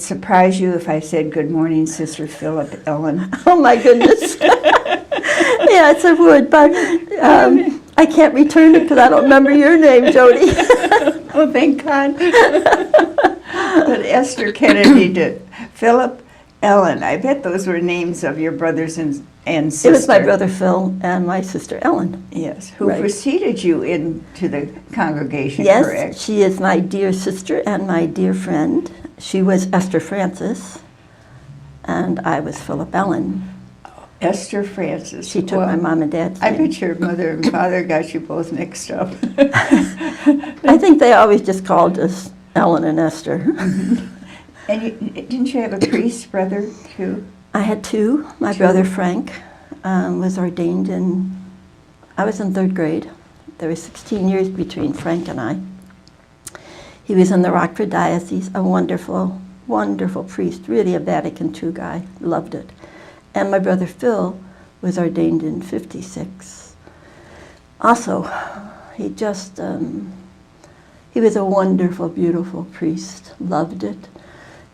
surprise you if I said, "Good morning, Sister Philip Ellen"? Oh my goodness. Yes, I would, but I can't return it because I don't remember your name, Jody. Oh, thank God. But Esther Kennedy did. Philip Ellen. I bet those were names of your brothers and sisters. It was my brother Phil and my sister Ellen. Yes, who Right. preceded you into the congregation, Yes, correct? she is my dear sister and my dear friend. She was Esther Francis, and I was Philip Ellen. Esther Francis. She took my mom and dad's I name. bet your mother and father got you both mixed up. I think they always just called us Ellen and Esther. And didn't you have a priest brother, too? I had two. My brother Frank was ordained I was in 3rd grade. There was 16 years between Frank and I. He was in the Rockford Diocese, a wonderful, wonderful priest, really a Vatican II guy, loved it. And my brother Phil was ordained in 56. Also, he just, he was a wonderful, beautiful priest, loved it.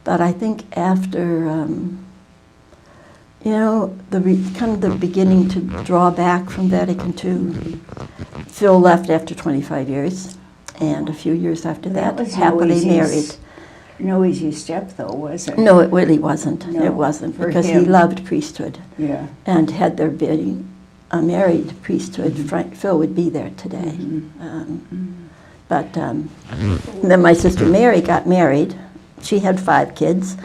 But I think after, you know, kind of the beginning to draw back from Vatican II, Phil left after 25 years, and a few years after that, happily married. No easy step, though, was it? No, it really wasn't. No, It wasn't, for because he him. loved priesthood. Yeah. And had there been a married priesthood, Phil would be there today. But then my sister Mary got married. She had 5 kids,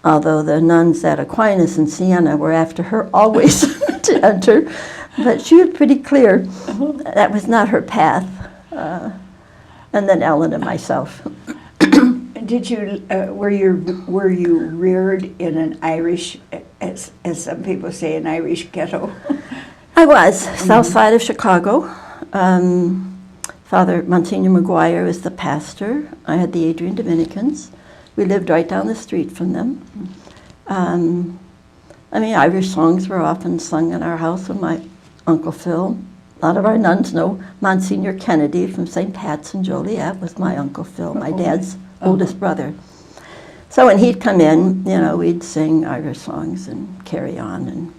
although the nuns at Aquinas and Siena were after her always to enter. But she was pretty clear that was not her path. And then Ellen and myself. Did you were you reared in an Irish, as some people say, an Irish ghetto? I was, south side of Chicago. Father Monsignor McGuire was the pastor. I had the Adrian Dominicans. We lived right down the street from them. I mean, Irish songs were often sung in our house with my Uncle Phil. A lot of our nuns know Monsignor Kennedy from St. Pat's and Joliet was my Uncle Phil, my dad's oldest brother. So when he'd come in, you know, we'd sing Irish songs and carry on.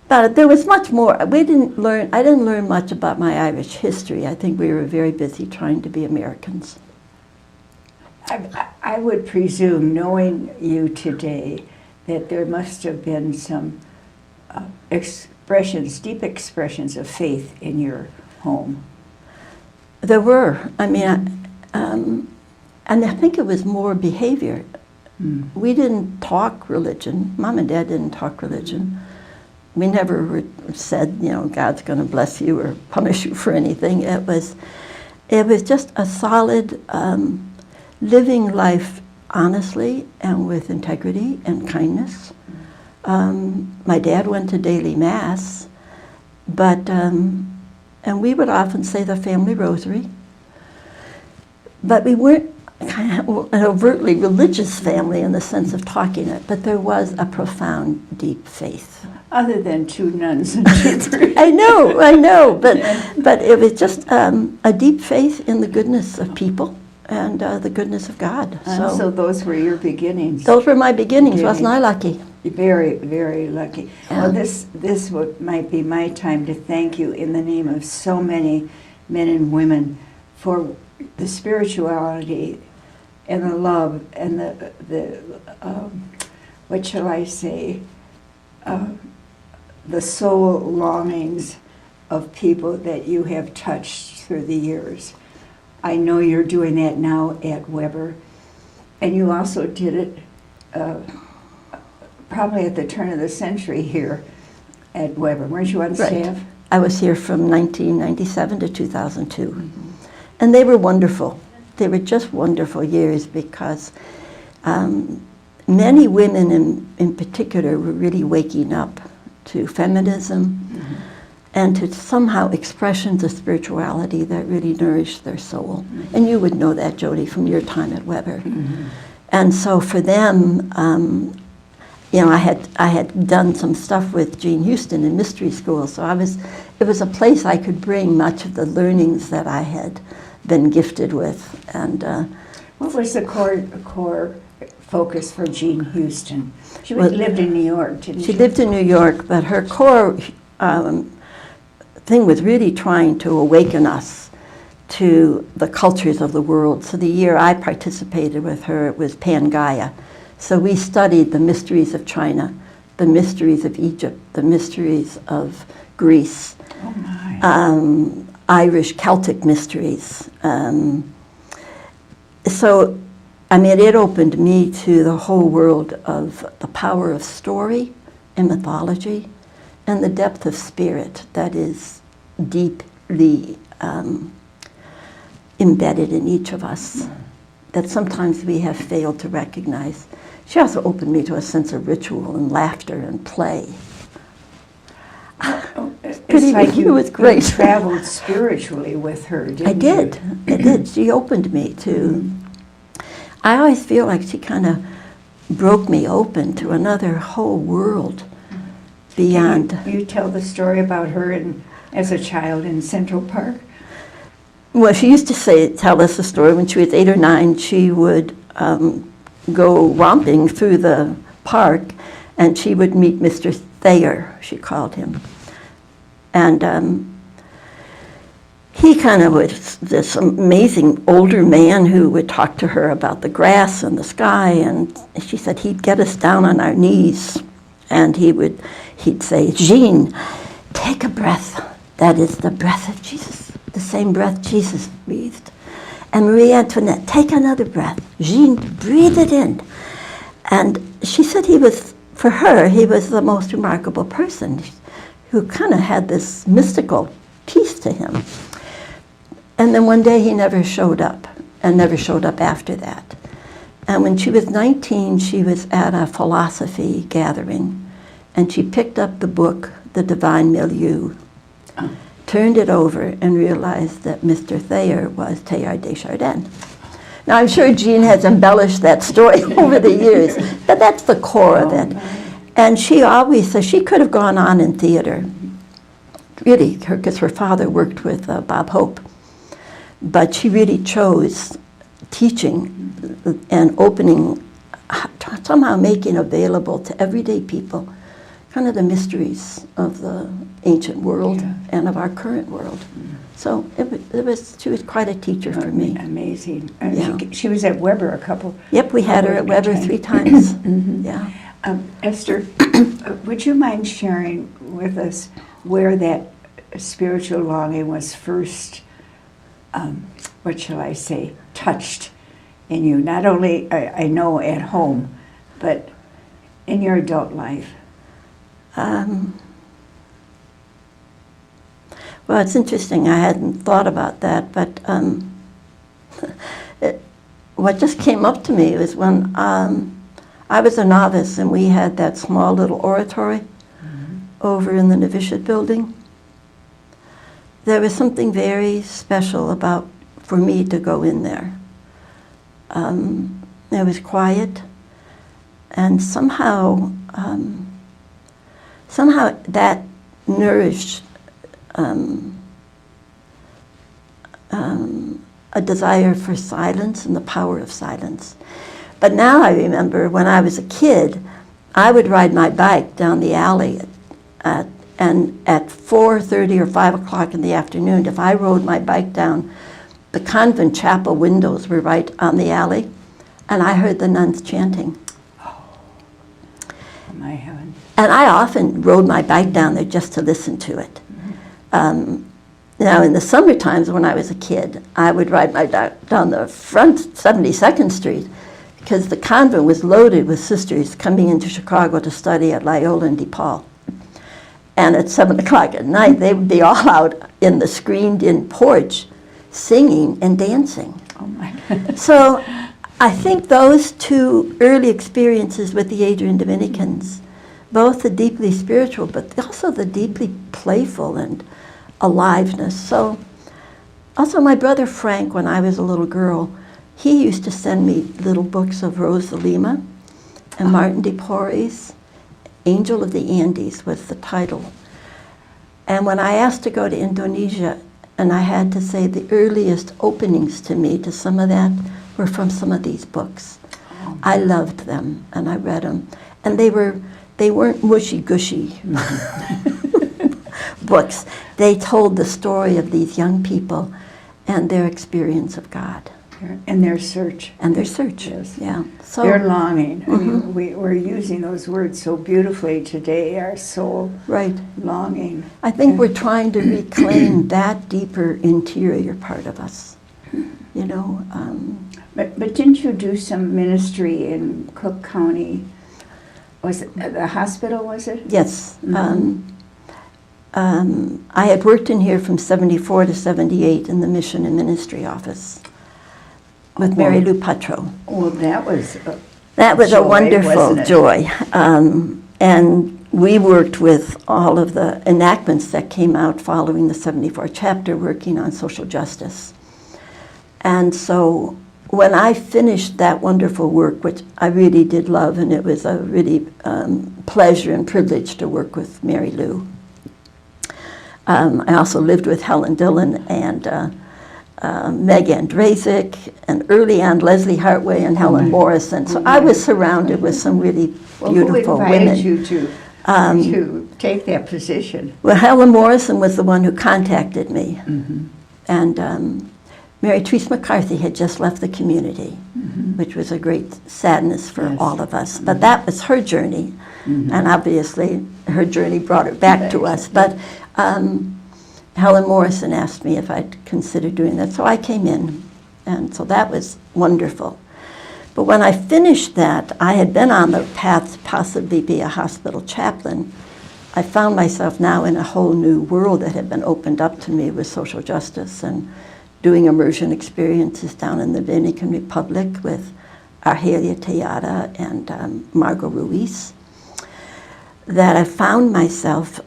But there was much more. I didn't learn much about my Irish history. I think we were very busy trying to be Americans. I would presume, knowing you today, that there must have been some deep expressions of faith in your home. There were. I mean, and I think it was more behavior. We didn't talk religion. Mom and Dad didn't talk religion. We never said, you know, God's going to bless you or punish you for anything. It was just a solid living life honestly and with integrity and kindness. My dad went to daily mass, but and we would often say the family rosary. But we weren't kind of an overtly religious family in the sense of talking it, but there was a profound, deep faith. Other than 2 nuns and 2 priests. I know, but it was just a deep faith in the goodness of people and the goodness of God. So those were your beginnings. Those were my beginnings. Wasn't I lucky? Very, very lucky. Yeah. Well, this might be my time to thank you in the name of so many men and women for the spirituality and the love and the what shall I say, the soul longings of people that you have touched through the years. I know you're doing that now at Weber, and you also did it probably at the turn of the century here at Weber. Weren't you on staff? I was here from 1997 to 2002. And they were wonderful. They were just wonderful years because many women in particular were really waking up to feminism and to somehow expressions of spirituality that really nourished their soul. And you would know that, Jody, from your time at Weber. And so for them, you know, I had done some stuff with Jean Houston in mystery school, so it was a place I could bring much of the learnings that I had been gifted with. And what was the core focus for Jean Houston. She Well, lived in New York, didn't she? She lived in New York, but her core thing was really trying to awaken us to the cultures of the world. So the year I participated with her, it was Pangaea. So we studied the mysteries of China, the mysteries of Egypt, the mysteries of Greece, Oh my. Irish Celtic mysteries. So, I mean, it opened me to the whole world of the power of story and mythology and the depth of spirit that is deeply embedded in each of us that sometimes we have failed to recognize. She also opened me to a sense of ritual and laughter and play. It's like it was great. You traveled spiritually with her, didn't you? I did. She opened me to, I always feel like she kind of broke me open to another whole world beyond. Can you tell the story about her as a child in Central Park? Well, she used to tell us a story when she was 8 or 9. She would go romping through the park, and she would meet Mr. Thayer, she called him. And he kind of was this amazing older man who would talk to her about the grass and the sky, and she said he'd get us down on our knees, and he'd say, Jean, take a breath. That is the breath of Jesus, the same breath Jesus breathed. And Marie Antoinette, take another breath. Jean, breathe it in. And she said for her, he was the most remarkable person who kind of had this mystical peace to him. And then one day he never showed up, and never showed up after that. And when she was 19, she was at a philosophy gathering, and she picked up the book, The Divine Milieu, turned it over, and realized that Mr. Thayer was Teilhard de Chardin. Now, I'm sure Jean has embellished that story over the years, but that's the core of it. And she always says she could have gone on in theater, really, because her father worked with Bob Hope. But she really chose teaching and opening, somehow making available to everyday people kind of the mysteries of the ancient world and of our current world. So she was quite a teacher for me. Amazing. Yeah. She was at Weber a couple. Yep, we had her at Weber 3 times. Yeah. Esther, would you mind sharing with us where that spiritual longing was first, what shall I say, touched in you? Not only, I know, at home, but in your adult life. Well, it's interesting. I hadn't thought about that, but what just came up to me was when I was a novice and we had that small little oratory over in the novitiate building. There was something very special for me to go in there. It was quiet, and somehow that nourished a desire for silence and the power of silence. But now I remember when I was a kid, I would ride my bike down the alley and at 4:30 or 5 o'clock in the afternoon, if I rode my bike down, the convent chapel windows were right on the alley, and I heard the nuns chanting. Oh, my heaven. And I often rode my bike down there just to listen to it. Now, in the summer times when I was a kid, I would ride my bike down the front 72nd Street because the convent was loaded with sisters coming into Chicago to study at Loyola and DePaul. And at 7 o'clock at night, they would be all out in the screened-in porch singing and dancing. Oh, my goodness. So I think those two early experiences with the Adrian Dominicans, both the deeply spiritual, but also the deeply playful and aliveness. So also my brother Frank, when I was a little girl, he used to send me little books of Rose de Lima and Martin de Porres. Angel of the Andes was the title. And when I asked to go to Indonesia, and I had to say the earliest openings to me to some of that were from some of these books. I loved them, and I read them. And they weren't mushy-gushy books. They told the story of these young people and their experience of God. And their search. And their search, yes. Yeah. So, their longing. I mean, we're using those words so beautifully today, our soul right. longing. I think we're trying to reclaim that deeper interior part of us, you know. But didn't you do some ministry in Cook County? Was it the hospital, was it? Yes. Mm-hmm. I had worked in here from 74 to 78 in the mission and ministry office with Mary Lou Putro. Well, that was a joy, wonderful wasn't it? joy. And we worked with all of the enactments that came out following the 74 chapter, working on social justice. And so when I finished that wonderful work, which I really did love, and it was a really pleasure and privilege to work with Mary Lou. I also lived with Helen Dillon and Meg Andrazik, and early on Leslie Hartway and Helen Morrison. So I was surrounded with some really beautiful who women. invited you to take that position? Well, Helen Morrison was the one who contacted me. Mm-hmm. And Mary Therese McCarthy had just left the community, which was a great sadness for all of us. But that was her journey, and obviously her journey brought her back to us. But Helen Morrison asked me if I'd consider doing that, so I came in, and so that was wonderful. But when I finished that, I had been on the path to possibly be a hospital chaplain. I found myself now in a whole new world that had been opened up to me with social justice and doing immersion experiences down in the Dominican Republic with Argelia Tejada and Margot Ruiz, that I found myself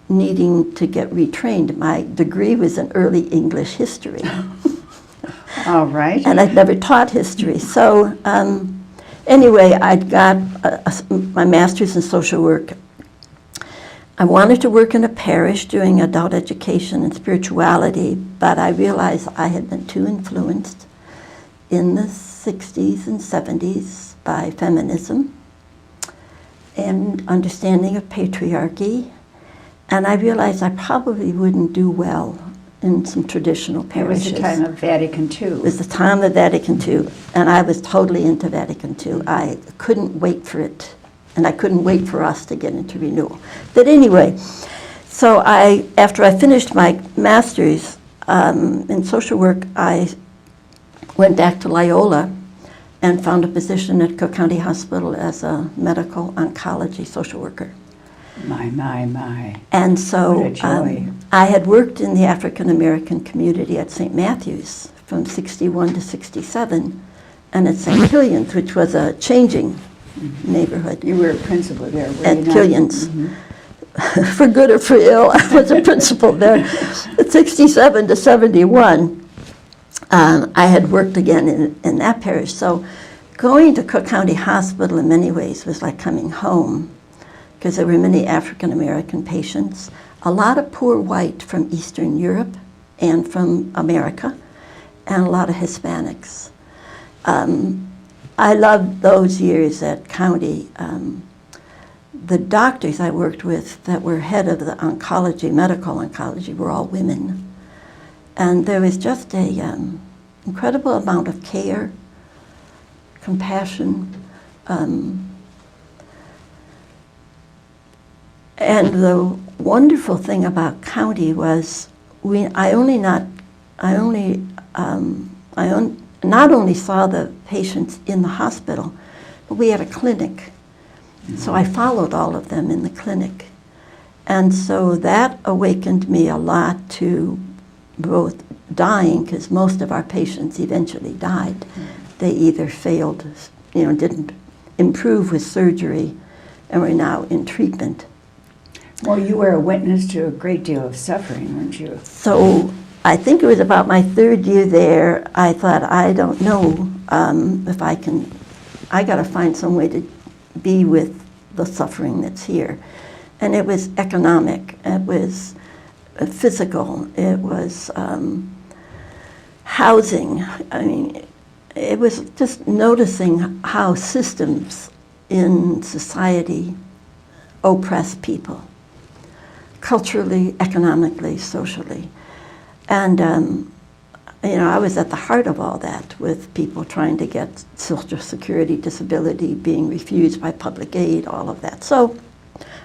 needing to get retrained. My degree was in early English history. All right. And I'd never taught history. So anyway, I'd got my master's in social work. I wanted to work in a parish doing adult education and spirituality, but I realized I had been too influenced in the 60s and 70s by feminism and understanding of patriarchy. And I realized I probably wouldn't do well in some traditional parishes. It was the time of Vatican II. It was the time of Vatican II, and I was totally into Vatican II. I couldn't wait for it, and I couldn't wait for us to get into renewal. But anyway, so after I finished my master's in social work, I went back to Loyola and found a position at Cook County Hospital as a medical oncology social worker. My. And so What a joy. I had worked in the African American community at St. Matthew's from 61 to 67, and at St. Killian's, which was a changing neighborhood. You were a principal there, were At you not? Killian's. Mm-hmm. For good or for ill, I was a principal there. At 67 to 71, I had worked again in that parish. So going to Cook County Hospital in many ways was like coming home, because there were many African American patients, a lot of poor white from Eastern Europe and from America, and a lot of Hispanics. I loved those years at County. The doctors I worked with that were head of the oncology, medical oncology, were all women. And there was just a incredible amount of care, compassion, and the wonderful thing about County was not only saw the patients in the hospital, but we had a clinic. So I followed all of them in the clinic. And so that awakened me a lot to both dying, because most of our patients eventually died. They either failed, didn't improve with surgery, and were now in treatment. Well, you were a witness to a great deal of suffering, weren't you? So I think it was about my third year there, I thought, I don't know if I got to find some way to be with the suffering that's here. And it was economic, it was physical, it was housing. I mean, it was just noticing how systems in society oppress people, culturally, economically, socially. And, I was at the heart of all that, with people trying to get Social Security, disability, being refused by public aid, all of that. So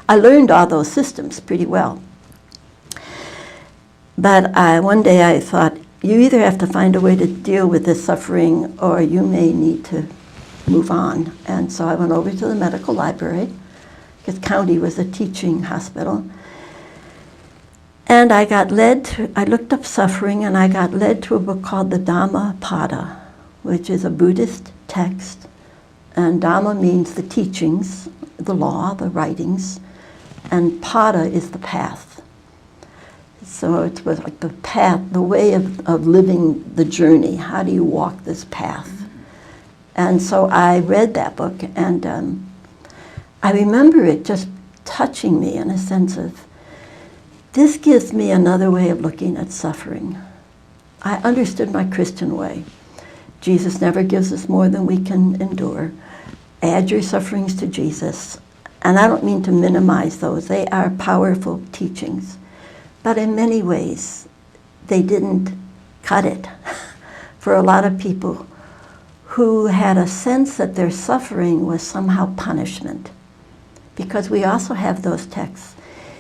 I learned all those systems pretty well. But one day I thought, you either have to find a way to deal with this suffering, or you may need to move on. And so I went over to the medical library, because County was a teaching hospital. And I looked up suffering, and I got led to a book called the Dhammapada, which is a Buddhist text. And Dhamma means the teachings, the law, the writings, and Pada is the path. So it was like the path, the way of living the journey. How do you walk this path? And so I read that book, and I remember it just touching me in a sense of, this gives me another way of looking at suffering. I understood my Christian way. Jesus never gives us more than we can endure. Add your sufferings to Jesus. And I don't mean to minimize those. They are powerful teachings. But in many ways, they didn't cut it for a lot of people who had a sense that their suffering was somehow punishment. Because we also have those texts.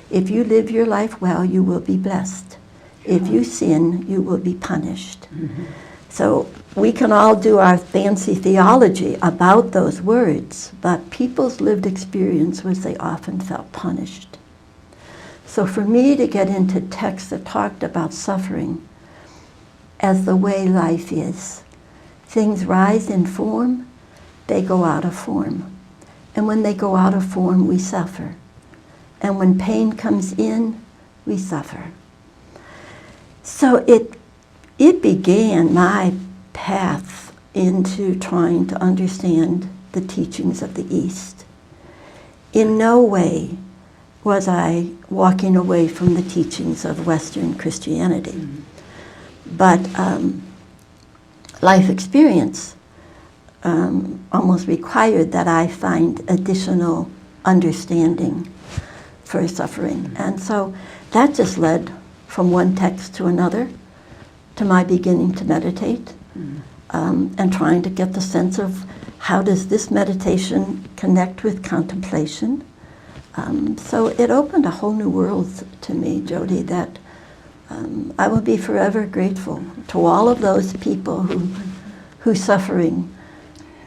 If you live your life well, you will be blessed. If you sin, you will be punished. Mm-hmm. So we can all do our fancy theology about those words, but people's lived experience was they often felt punished. So for me to get into texts that talked about suffering as the way life is, things rise in form, they go out of form. And when they go out of form, we suffer. And when pain comes in, we suffer. So it began my path into trying to understand the teachings of the East. In no way was I walking away from the teachings of Western Christianity. Mm-hmm. But life experience almost required that I find additional understanding for suffering. And so that just led from one text to another, to my beginning to meditate, and trying to get the sense of how does this meditation connect with contemplation. So it opened a whole new world to me, Jody, that I will be forever grateful to all of those people whose suffering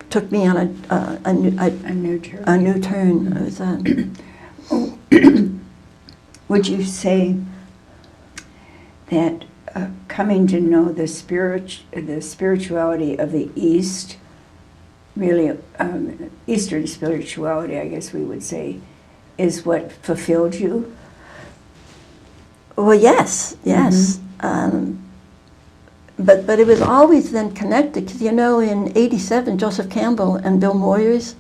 took me on a new turn. It was would you say that coming to know the spirituality of the East, really Eastern spirituality, I guess we would say, is what fulfilled you? Well, yes. Mm-hmm. But it was always then connected, because in '87, Joseph Campbell and Bill Moyers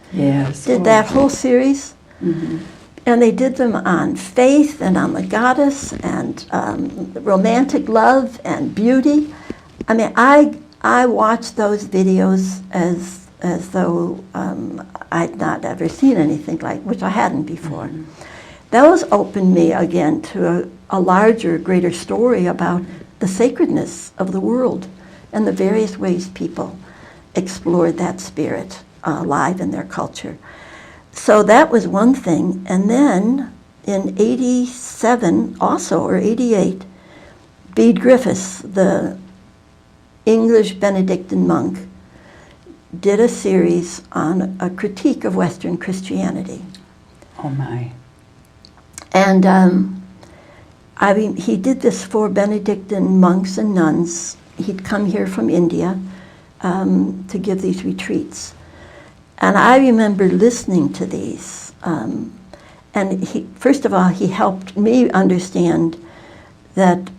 did that whole series. Mm-hmm. And they did them on faith and on the goddess and romantic love and beauty. I mean, I watched those videos as though I'd not ever seen anything like, which I hadn't before. Mm-hmm. Those opened me again to a larger, greater story about the sacredness of the world and the various ways people explored that spirit alive in their culture. So that was one thing. And then in '87 also, or '88, Bede Griffiths, the English Benedictine monk, did a series on a critique of Western Christianity. Oh my. And he did this for Benedictine monks and nuns. He'd come here from India to give these retreats. And I remember listening to these. And first of all, he helped me understand that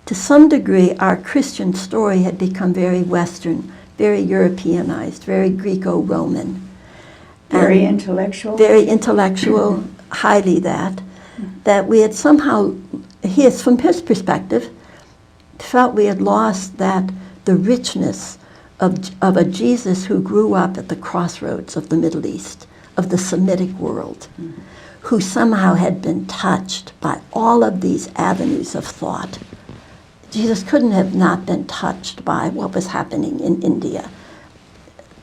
to some degree, our Christian story had become very Western, very Europeanized, very Greco-Roman. Very intellectual? Very intellectual, highly that we had somehow, from his perspective, felt we had lost the richness of a Jesus who grew up at the crossroads of the Middle East, of the Semitic world, who somehow had been touched by all of these avenues of thought. Jesus couldn't have not been touched by what was happening in India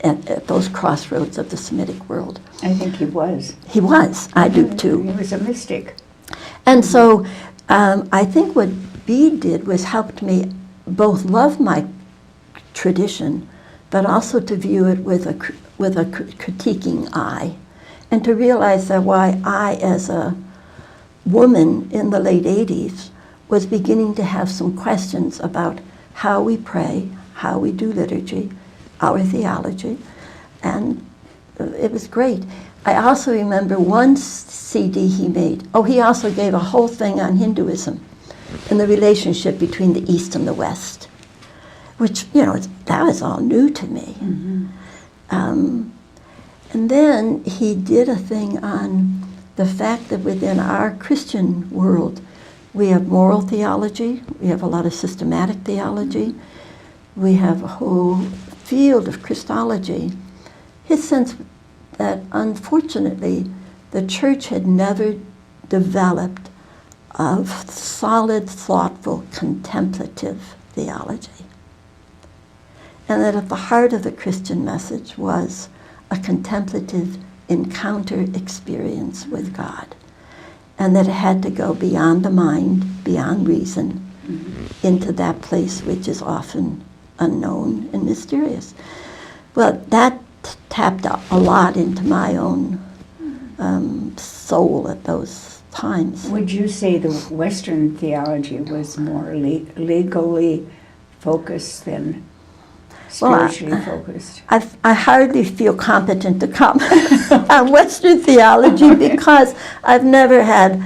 at those crossroads of the Semitic world. I think he was. He was. I do too. He was a mystic. And so I think what Bede did was helped me both love my tradition, but also to view it with a critiquing eye, and to realize that why I, as a woman in the late 80s, was beginning to have some questions about how we pray, how we do liturgy, our theology, and it was great. I also remember one CD he made. Oh, he also gave a whole thing on Hinduism and the relationship between the East and the West, which, you know, that was all new to me. And then he did a thing on the fact that within our Christian world, we have moral theology, we have a lot of systematic theology, we have a whole field of Christology. His sense that, unfortunately, the church had never developed a solid, thoughtful, contemplative theology. And that at the heart of the Christian message was a contemplative encounter experience with God. And that it had to go beyond the mind, beyond reason, into that place which is often unknown and mysterious. Well, that tapped a lot into my own soul at those times. Would you say the Western theology was more legally focused than spiritually focused? I hardly feel competent to comment on Western theology because I've never had,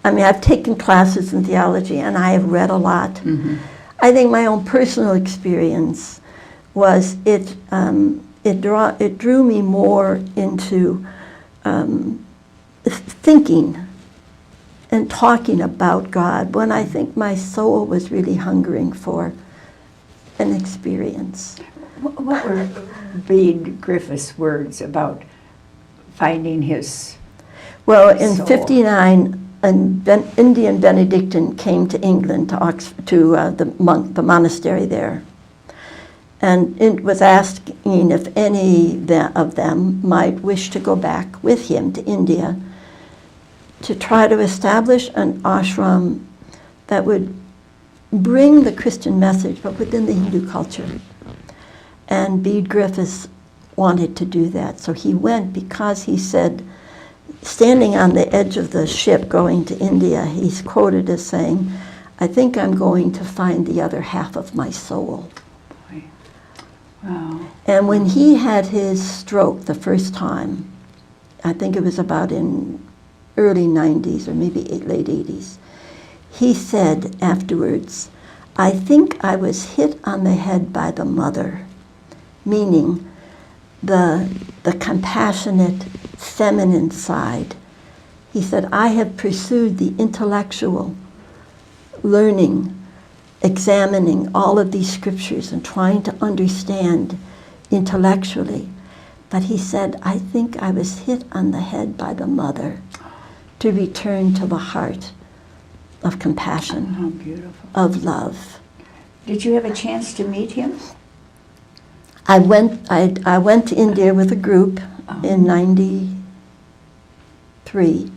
I've taken classes in theology and I have read a lot. I think my own personal experience was it drew me more into thinking and talking about God when I think my soul was really hungering for an experience. What were Bede Griffith's words about finding his Well, in soul? 59, an Indian Benedictine came to England to the monastery there, and it was asking if any of them might wish to go back with him to India to try to establish an ashram that would bring the Christian message, but within the Hindu culture. And Bede Griffiths wanted to do that, so he went because he said, standing on the edge of the ship going to India, he's quoted as saying, "I think I'm going to find the other half of my soul." Boy. Wow. And when he had his stroke the first time, I think it was about in early 90s or maybe late 80s, he said afterwards, "I think I was hit on the head by the mother," meaning the compassionate, feminine side. He said, "I have pursued the intellectual learning, examining all of these scriptures and trying to understand intellectually. But," he said, "I think I was hit on the head by the mother to return to the heart of compassion, How beautiful. of love." Did you have a chance to meet him? I went to India with a group in 93,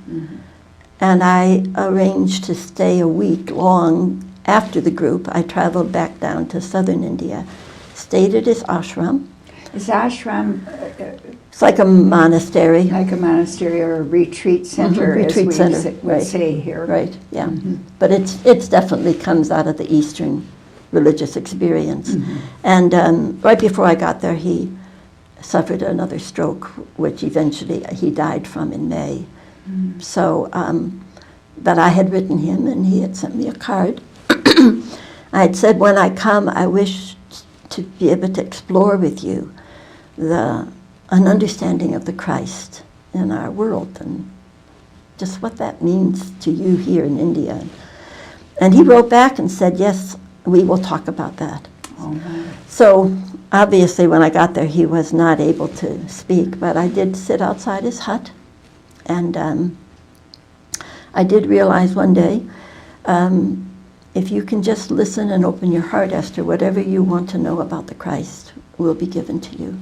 and I arranged to stay a week long after the group. I traveled back down to southern India, stayed at his ashram. Is ashram It's like a monastery. like a monastery or a retreat center, Retreat as center, we would right. say here? Right, yeah. But it's definitely comes out of the Eastern religious experience. And right before I got there, he suffered another stroke, which eventually he died from in May. So, but I had written him, and he had sent me a card. I had said, when I come, I wish to be able to explore with you an understanding of the Christ in our world and just what that means to you here in India. And he wrote back and said, "Yes, we will talk about that." Oh, my. So obviously when I got there he was not able to speak, but I did sit outside his hut, and I did realize one day, if you can just listen and open your heart, Esther, whatever you want to know about the Christ will be given to you.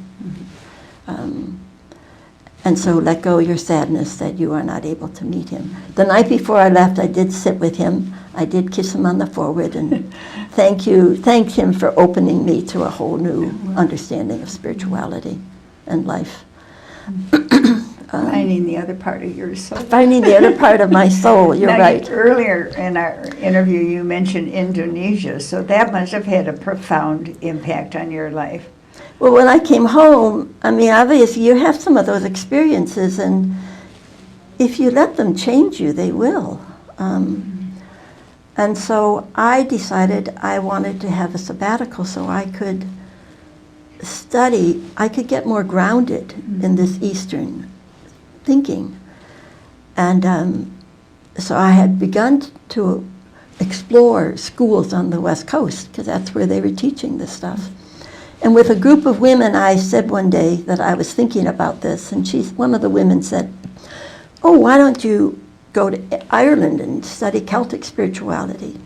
And so let go your sadness that you are not able to meet him. The night before I left, I did sit with him. I did kiss him on the forehead and thank him for opening me to a whole new understanding of spirituality and life. Finding the other part of your soul. Finding the other part of my soul, you're right. Earlier in our interview, you mentioned Indonesia, so that must have had a profound impact on your life. Well, when I came home, I mean, obviously you have some of those experiences, and if you let them change you, they will. And so I decided I wanted to have a sabbatical so I could study, I could get more grounded in this Eastern thinking. And so I had begun to explore schools on the West Coast, because that's where they were teaching this stuff. And with a group of women, I said one day that I was thinking about this, and one of the women said, "Oh, why don't you go to Ireland and study Celtic spirituality?"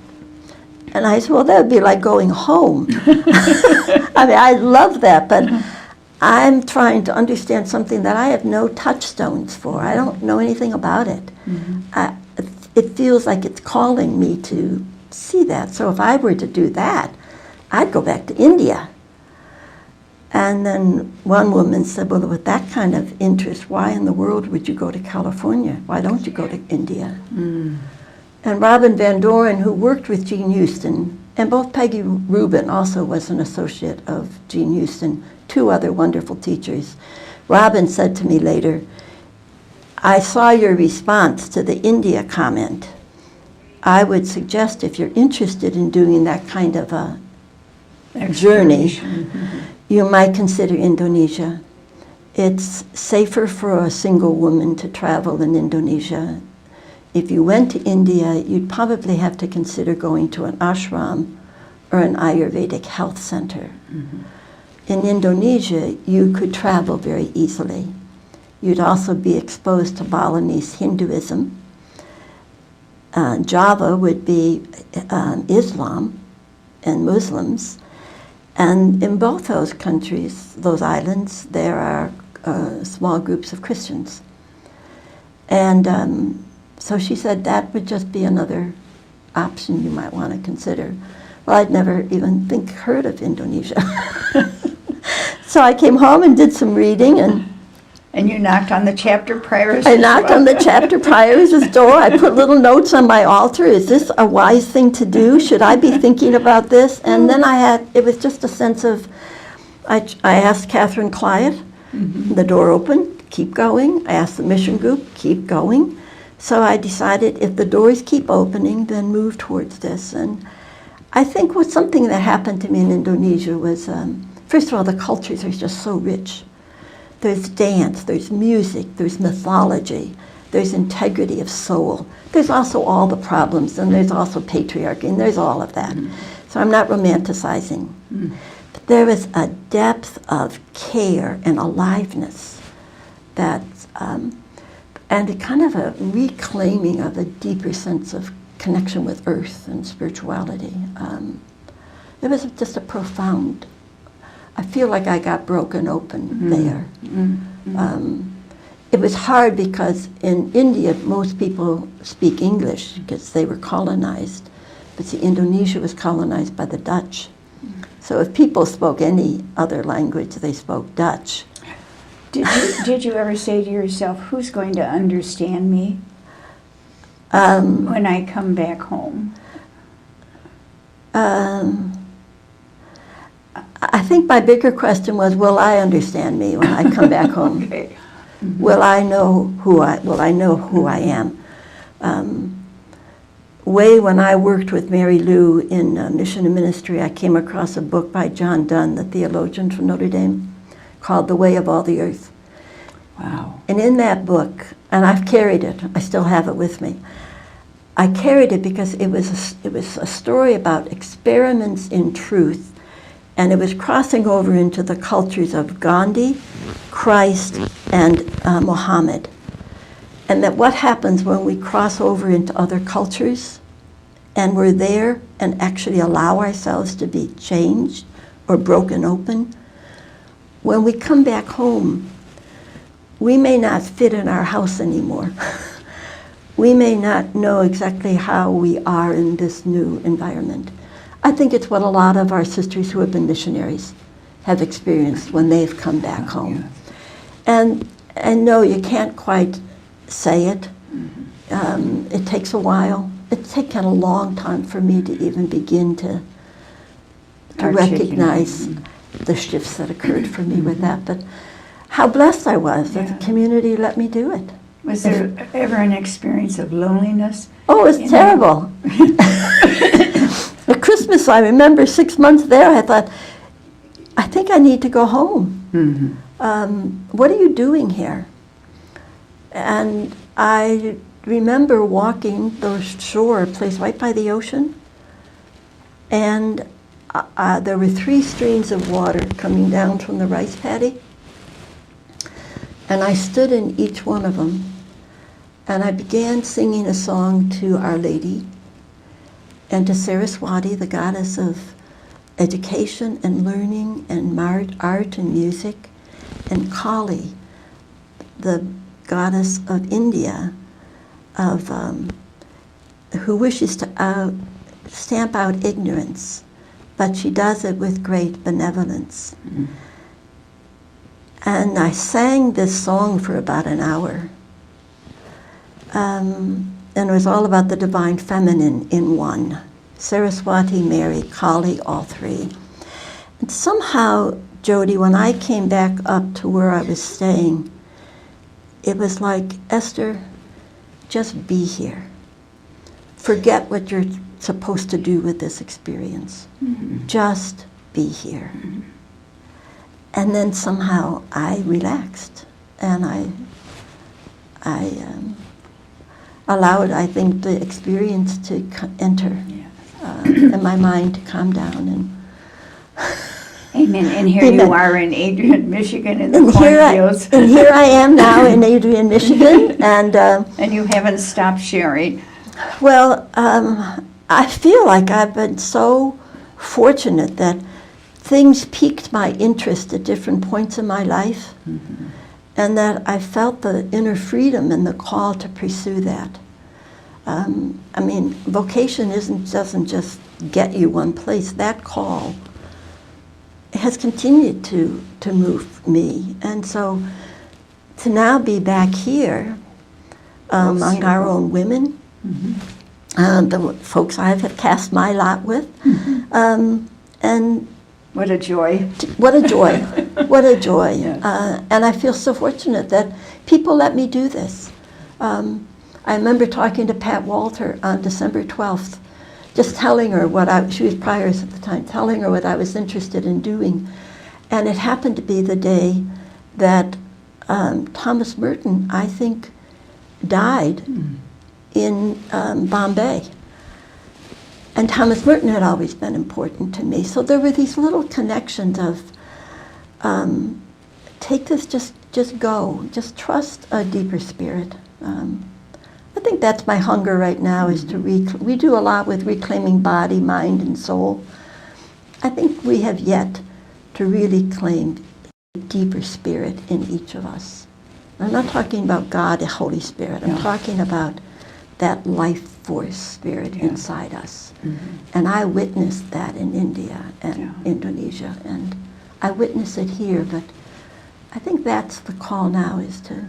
And I said, "Well, that would be like going home." I mean, I love that, but I'm trying to understand something that I have no touchstones for. I don't know anything about it. It feels like it's calling me to see that. So if I were to do that, I'd go back to India. And then one woman said, "Well, with that kind of interest, why in the world would you go to California? Why don't you go to India?" And Robin Van Doren, who worked with Jean Houston, and both Peggy Rubin also was an associate of Jean Houston, two other wonderful teachers. Robin said to me later, "I saw your response to the India comment. I would suggest if you're interested in doing that kind of a journey, you might consider Indonesia. It's safer for a single woman to travel in Indonesia. If you went to India, you'd probably have to consider going to an ashram or an Ayurvedic health center. In Indonesia, you could travel very easily. You'd also be exposed to Balinese Hinduism. Java would be Islam and Muslims. And in both those countries, those islands, there are small groups of Christians. And so she said that would just be another option you might want to consider. Well, I'd never even heard of Indonesia. So I came home and did some reading, and you knocked on the chapter prioress. I knocked on the chapter prioress's door. I put little notes on my altar. Is this a wise thing to do? Should I be thinking about this? And then it was just a sense of, I asked Catherine Clyde, the door opened, keep going. I asked the mission group, keep going. So I decided if the doors keep opening, then move towards this. And I think something that happened to me in Indonesia was, first of all, the cultures are just so rich. There's dance, there's music, there's mythology, there's integrity of soul. There's also all the problems, and there's also patriarchy, and there's all of that. So I'm not romanticizing. But there is a depth of care and aliveness that's, and a kind of a reclaiming of a deeper sense of connection with earth and spirituality. It was just a profound, I feel like I got broken open there. It was hard because in India, most people speak English because they were colonized. But see, Indonesia was colonized by the Dutch. So if people spoke any other language, they spoke Dutch. Did you ever say to yourself, who's going to understand me when I come back home? I think my bigger question was, will I understand me when I come back home? Okay. Will I know who I am? When I worked with Mary Lou in Mission and Ministry, I came across a book by John Donne, the theologian from Notre Dame, called The Way of All the Earth. Wow. And in that book, and I've carried it, I still have it with me. I carried it because it was a story about experiments in truth And it was crossing over into the cultures of Gandhi, Christ, and Muhammad. And that what happens when we cross over into other cultures and we're there and actually allow ourselves to be changed or broken open, when we come back home, we may not fit in our house anymore. We may not know exactly how we are in this new environment. I think it's what a lot of our sisters who have been missionaries have experienced when they've come back home. And no, you can't quite say it. It takes a while. It's taken a long time for me to even begin to recognize the shifts that occurred for me with that. But how blessed I was that the community let me do it. Was there ever an experience of loneliness? Oh, it was terrible. At Christmas, I remember 6 months there, I thought, I think I need to go home. What are you doing here? And I remember walking the shore, a place right by the ocean, and there were 3 streams of water coming down from the rice paddy, and I stood in each one of them, and I began singing a song to Our Lady and to Saraswati, the goddess of education and learning and art and music, and Kali, the goddess of India, of who wishes to stamp out ignorance, but she does it with great benevolence. And I sang this song for about an hour. And it was all about the divine feminine in one. Saraswati, Mary, Kali, all 3. And somehow, Jody, when I came back up to where I was staying, it was like, Esther, just be here. Forget what you're supposed to do with this experience. Just be here. And then somehow I relaxed, and I allowed, I think, the experience to enter, and my mind to calm down. And Amen. And here you are in Adrian, Michigan, in the cornfields. And here I am now in Adrian, Michigan, and you haven't stopped sharing. Well, I feel like I've been so fortunate that things piqued my interest at different points in my life, and that I felt the inner freedom and the call to pursue that. I mean, vocation doesn't just get you one place. That call has continued to move me, and so to now be back here among our own women, the folks I have cast my lot with, and what a joy. What a joy. What a joy. Yes. And I feel so fortunate that people let me do this. I remember talking to Pat Walter on December 12th, just telling her she was prioress at the time, telling her what I was interested in doing. And it happened to be the day that Thomas Merton, I think, died in Bombay. And Thomas Merton had always been important to me. So there were these little connections of, take this, just go, just trust a deeper spirit. I think that's my hunger right now, is to we do a lot with reclaiming body, mind, and soul. I think we have yet to really claim a deeper spirit in each of us. I'm not talking about God, the Holy Spirit. I'm talking about that life force spirit inside us. And I witnessed that in India and Indonesia, and I witness it here, but I think that's the call now, is to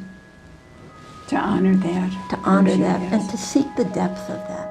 honor that. To honor that, and to seek the depth of that.